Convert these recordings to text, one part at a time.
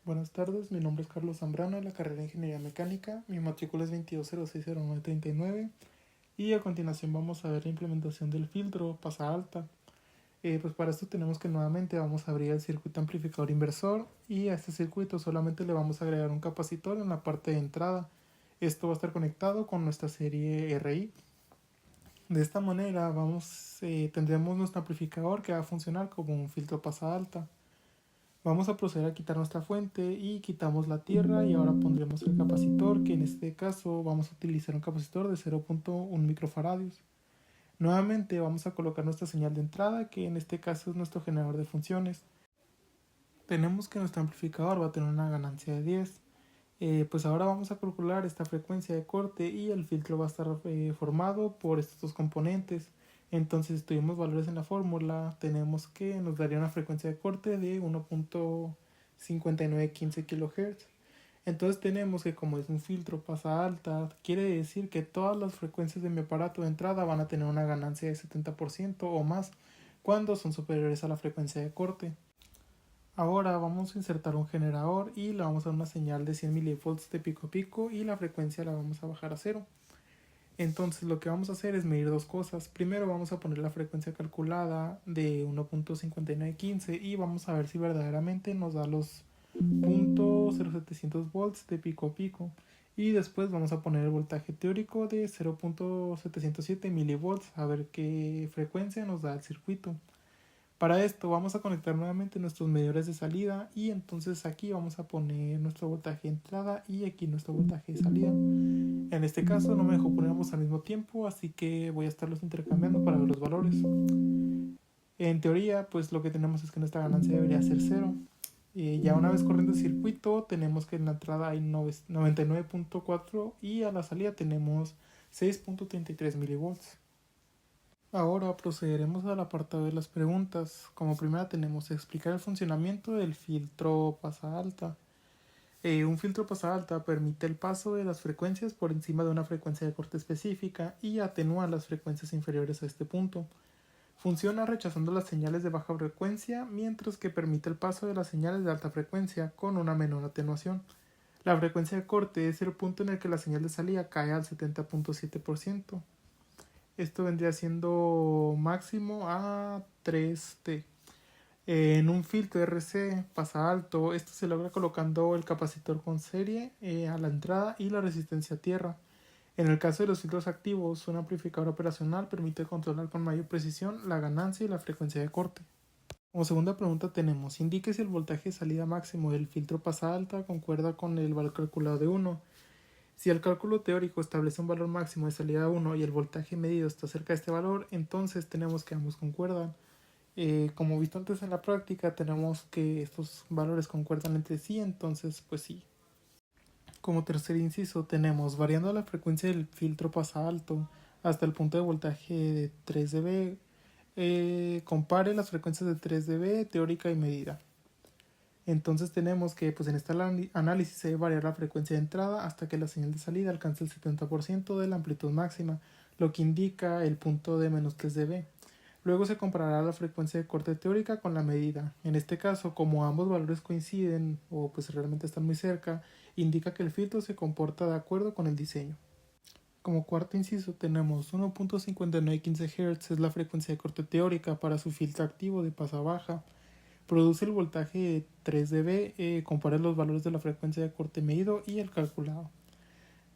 Buenas tardes, mi nombre es Carlos Zambrano de la carrera de Ingeniería Mecánica, mi matrícula es 22060939 y a continuación vamos a ver la implementación del filtro pasa alta. Pues para esto tenemos que nuevamente vamos a abrir el circuito amplificador inversor y a este circuito solamente le vamos a agregar un capacitor en la parte de entrada. Esto va a estar conectado con nuestra serie RI. De esta manera tendremos nuestro amplificador que va a funcionar como un filtro pasa alta. Vamos a proceder a quitar nuestra fuente y quitamos la tierra y ahora pondremos el capacitor, que en este caso vamos a utilizar un capacitor de 0.1 microfaradios. Nuevamente vamos a colocar nuestra señal de entrada, que en este caso es nuestro generador de funciones. Tenemos que nuestro amplificador va a tener una ganancia de 10. Pues ahora vamos a calcular esta frecuencia de corte y el filtro va a estar formado por estos dos componentes. Entonces, si tuvimos valores en la fórmula, tenemos que nos daría una frecuencia de corte de 1.5915 kHz. Entonces tenemos que como es un filtro pasa alta, quiere decir que todas las frecuencias de mi aparato de entrada van a tener una ganancia de 70% o más cuando son superiores a la frecuencia de corte. Ahora vamos a insertar un generador y le vamos a dar una señal de 100 mV de pico a pico y la frecuencia la vamos a bajar a 0. Entonces lo que vamos a hacer es medir dos cosas. Primero vamos a poner la frecuencia calculada de 1.5915 y vamos a ver si verdaderamente nos da los 0.0700 volts de pico a pico. Y después vamos a poner el voltaje teórico de 0.707 milivolts a ver qué frecuencia nos da el circuito. Para esto vamos a conectar nuevamente nuestros medidores de salida y entonces aquí vamos a poner nuestro voltaje de entrada y aquí nuestro voltaje de salida. En este caso no me dejó poner ambos al mismo tiempo, así que voy a estarlos intercambiando para ver los valores. En teoría, pues lo que tenemos es que nuestra ganancia debería ser 0. Ya una vez corriendo el circuito, tenemos que en la entrada hay 99.4 y a la salida tenemos 6.33 milivolts. Ahora procederemos al apartado de las preguntas. Como primera tenemos que explicar el funcionamiento del filtro pasa alta. Un filtro pasa alta permite el paso de las frecuencias por encima de una frecuencia de corte específica y atenúa las frecuencias inferiores a este punto. Funciona rechazando las señales de baja frecuencia, mientras que permite el paso de las señales de alta frecuencia con una menor atenuación. La frecuencia de corte es el punto en el que la señal de salida cae al 70.7%. Esto vendría siendo máximo a 3T. En un filtro RC pasa alto, esto se logra colocando el capacitor con serie a la entrada y la resistencia a tierra. En el caso de los filtros activos, un amplificador operacional permite controlar con mayor precisión la ganancia y la frecuencia de corte. Como segunda pregunta tenemos, indique si el voltaje de salida máximo del filtro pasa alta concuerda con el valor calculado de 1. Si el cálculo teórico establece un valor máximo de salida 1 y el voltaje medido está cerca de este valor, entonces tenemos que ambos concuerdan. Como visto antes en la práctica, tenemos que estos valores concuerdan entre sí, entonces pues sí. Como tercer inciso tenemos, variando la frecuencia del filtro pasa alto hasta el punto de voltaje de 3 dB, compare las frecuencias de 3 dB teórica y medida. Entonces tenemos que pues en este análisis se debe variar la frecuencia de entrada hasta que la señal de salida alcance el 70% de la amplitud máxima, lo que indica el punto de menos 3 dB. Luego se comparará la frecuencia de corte teórica con la medida. En este caso, como ambos valores coinciden o pues realmente están muy cerca, indica que el filtro se comporta de acuerdo con el diseño. Como cuarto inciso tenemos 1.5915 Hz es la frecuencia de corte teórica para su filtro activo de pasa baja. Produce el voltaje de 3 dB, compare los valores de la frecuencia de corte medido y el calculado.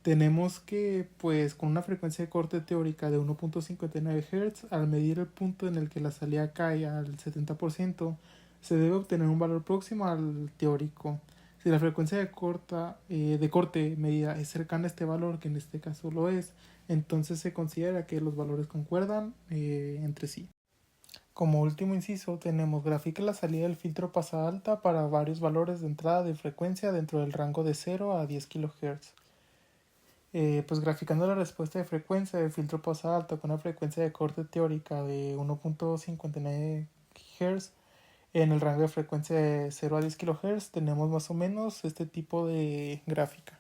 Tenemos que, pues, con una frecuencia de corte teórica de 1.59 Hz, al medir el punto en el que la salida cae al 70%, se debe obtener un valor próximo al teórico. Si la frecuencia de corte medida es cercana a este valor, que en este caso lo es, entonces se considera que los valores concuerdan entre sí. Como último inciso, tenemos grafica la salida del filtro pasa alta para varios valores de entrada de frecuencia dentro del rango de 0 a 10 kHz. Pues graficando la respuesta de frecuencia del filtro pasa alta con una frecuencia de corte teórica de 1.59 Hz en el rango de frecuencia de 0 a 10 kHz, tenemos más o menos este tipo de gráfica.